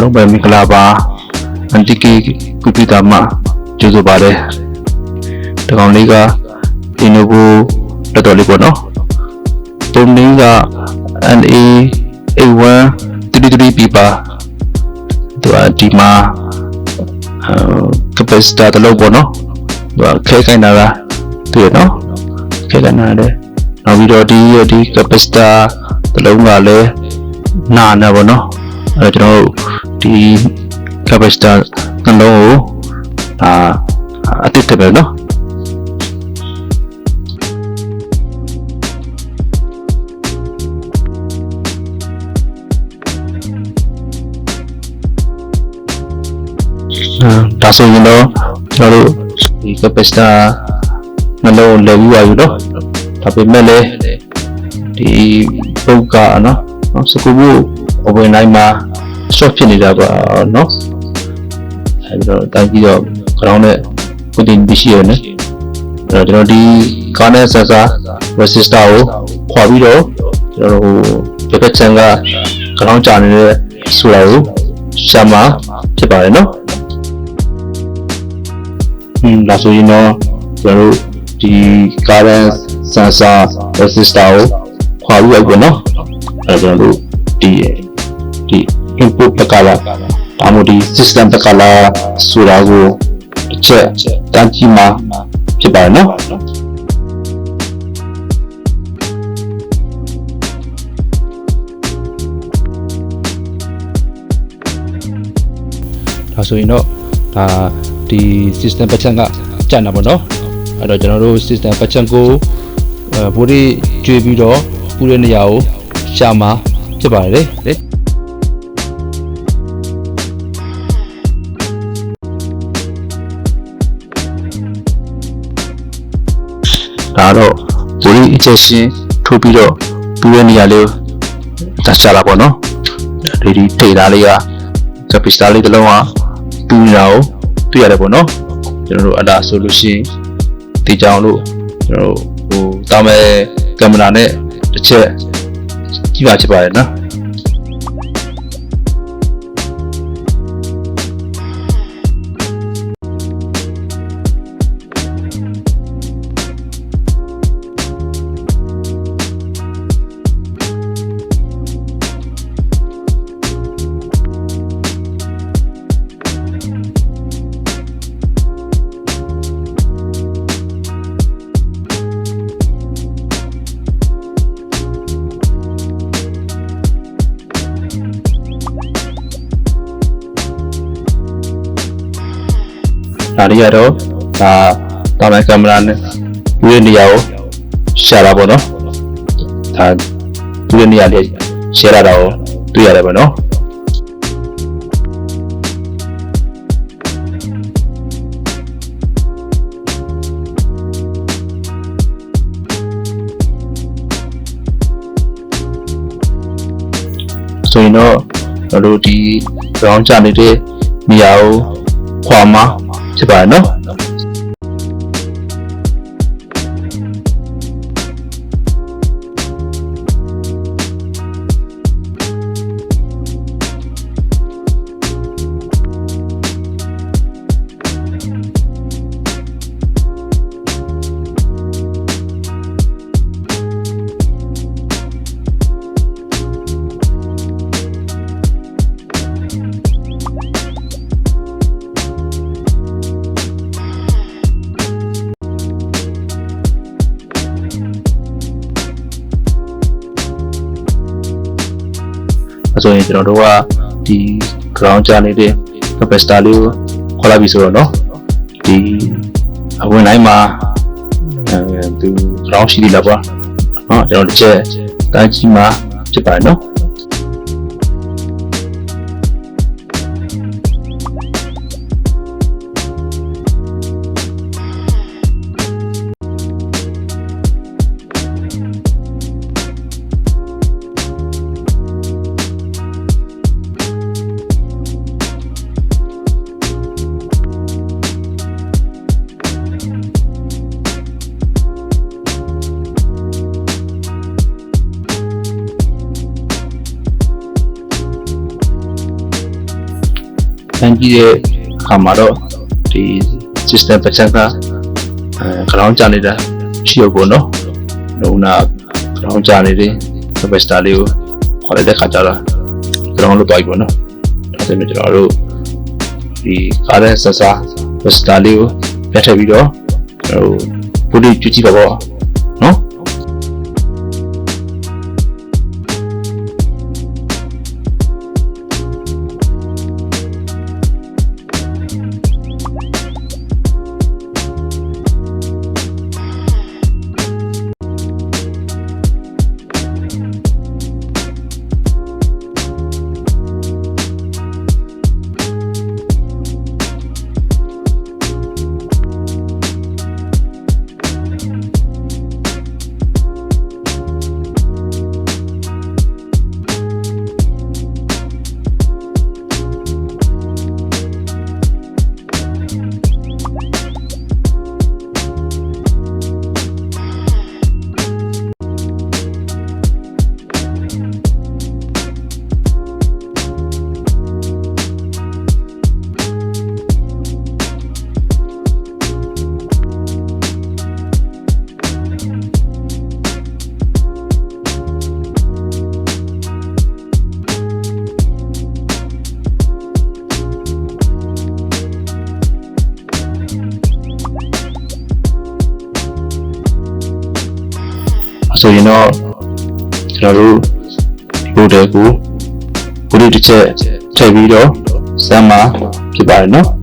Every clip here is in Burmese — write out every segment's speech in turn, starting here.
လုံးပဲမင်္ဂလာပါအန်တီကီကွန်ပျူတာမှာကျေးဇူးပါတယ်ဒီကောင်လေးက Lenovo တော်တော်လေးပေါ့နော်ပုံနည်းက NA8133P ပါဒီမှာ capacitor တစ်လုံးပေါ့နော်ခဲခိုင်းတာကတွေ့ရနော်ခဲခိုင်းတာလည်းနောက်ပြီးတော့ဒီ capacitor တစ်လုံးကလည်းနာနေပေါ့နော်ကျွန်တော်တို့ဒီ capacitor နှလုံးကိုအတစ်တက်ပဲနော်ဒါဆိုရင်တော့ကျွန်တော်တို့ဒီ capacitor နှလုံးလည်ပြီးပါပြီနော်ဒါပေမဲ့လည်းဒီပုတ်ကနော်စကူဘူးအဝင်တိုင်းမှာ short ဖြစ်နေတာပါနော်အဲဒီတော့တိုင်းပြီးတော့ ground နဲ့ putting ပြီးရှိရနေအဲ့တော့ကျွန်တော်ဒီ current sensor resistor ကိုခွာပြီးတော့ကျွန်တော်တို့ channel က ground ကျနေတဲ့ဆိုတာကိုရှာမှာဖြစ်ပါတယ်နော်ဒါဆိုရင်တော့ကျွန်တော်တို့ဒီ current sensor resistor ကိုခွာပြီးတော့ပေါ့နော်အဲ့တော့ကျွန်တော်တို့ဒီ input တကလာဒါမှမဟုတ်ဒီ system တကလာဆိုတာကိုတစ်ချက်တန်းကြည့်မှာဖြစ်ပါတယ်နော်ဒါဆိုရင်တော့ဒါဒီ system ပတ်ချက်ကကျန်တာပေါ့နော်အဲ့တော့ကျွန်တော်တို့ system ပတ်ချက်ကိုဘိုးလေးကျွေးပြီးတော့ပူတဲ့နေရာကိုရှာမှာဖြစ်ပါတယ်လေဒါတော့ဘိုးလေးအချက်ရှင်းထိုးပြီးတော့ပူတဲ့နေရာလေးကိုရှာလာပေါ့နော်ဒီထိထားလေးက capacitor လေးတစ်လုံးကပူနေတာကိုတွေ့ရတယ်ပေါ့နော်ကျွန်တော်တို့အဲ့ဒါဆိုလို့ရှိရင်ဒီကြောင်လို့ကျွန်တော်တို့တာမယ်ကင်မရာနဲ့တစ်ချက်ကြည့်ပါချင်ပါတယ်နော်ဒါတွေကတော့ဒါတာမယ်ကင်မရာနဲ့ဒီနေရာကိုရှာတာပေါ့နော်ဒါဒီနေရာလေးရှယ်ရတာကိုတွေ့ရတယ်ပေါ့နော်ဆိုရင်တော့ကျွန်တော်တို့ဒီ ground ချနေတဲ့နေရာကိုခွာမှာဖြစ်ပါတယ်နော်ဆိုရင်ကျွန်တော်တို့ကဒီ ground ချနေတဲ့ capacitor လေးကိုခေါ်လာပြီဆိုတော့เนาะဒီအဝင်တိုင်းမှာသူ ground ရှိသေးလားကွာเนาะကျွန်တော်တစ်ချက်တိုင်းကြည့်မှာဖြစ်ပါတယ်เนาะ တန်းကြီးတဲ့အခါမှာတော့ဒီ system ပတ်ချက်ကground ကြနေတာရှိရပေါ့နော်လုံနာ ground ကြနေတယ် capacitor လေးကိုခေါ်လိုက်တဲ့ခါကျတော့ ground လို့တွားပြီပေါ့နော်ဒါဆိုရင်ကျွန်တော်တို့ဒီ current sensor capacitor လေးကိုပြတ်ထည့်ပြီးတော့ကျွန်တော်တို့ဘုဒ္ဓကြည့်ကြည့်ပါပေါ့နော်ဆိုရင်တော့ကျွန်တော်တို့ဒီ model ကိုဘုဒ္ဓတစ်ချက်ထည့်ပြီးတော့စမ်းမှာဖြစ်ပါတယ်နော်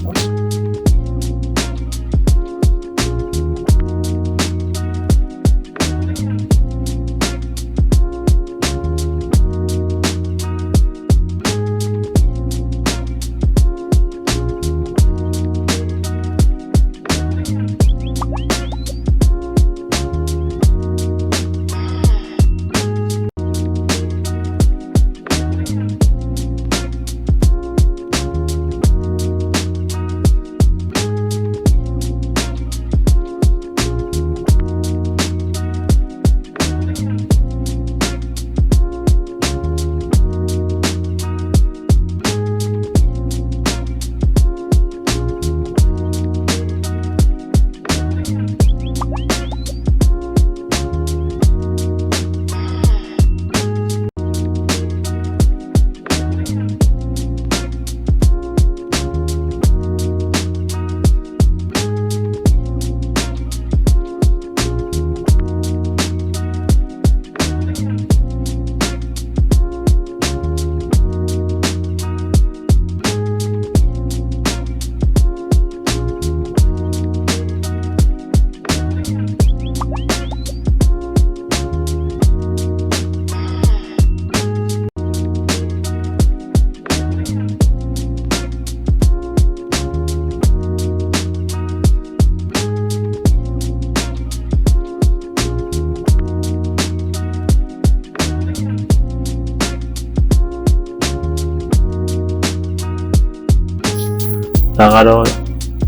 ဒါကတော့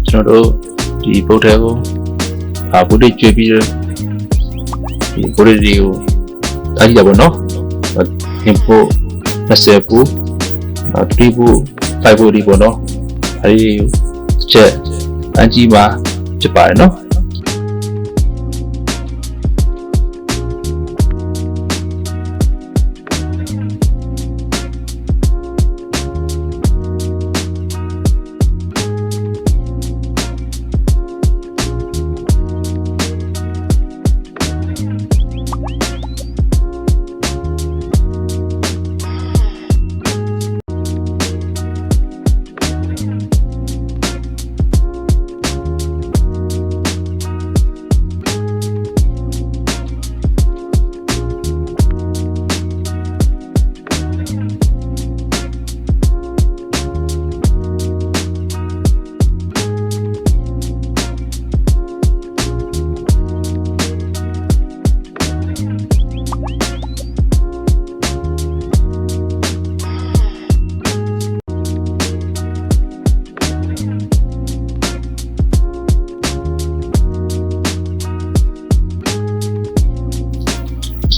ကျွန်တော်တို့ဒီဗုဒ္ဓကိုဗုဒ္ဓကျွေးပြီးဒီဗုဒ္ဓတွေကိုတားကြည့်တာပေါ့နော် input message ကို3ကို5ကိုဒီပေါ့နော်အဲဒီချက်အကြည့်ပါဖြစ်ပါတယ်နော်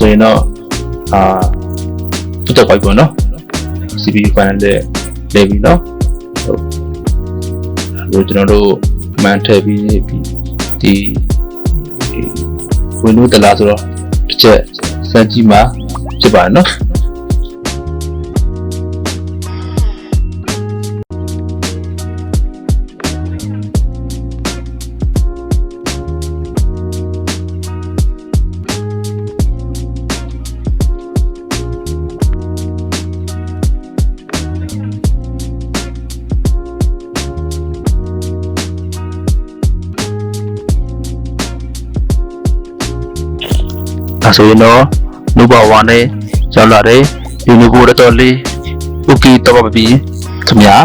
ဆိုရင်တော့ဖြစ်တော့ပိုက်ပေါ့နော် CPU file နဲ့လဲပြီးတော့ လို့ကျွန်တော်တို့မှန်ထည့်ပြီးဒီဝင်လို့တလားဆိုတော့တစ်ချက်စမ်းကြည့်မှာဖြစ်ပါတယ်နော်ဆိုရင်တော့နုဘဝနဲ့ရောက်လာတဲ့ဒီနုဘဝတော်လေးဥကီတော့ပါပြီခင်ဗျာ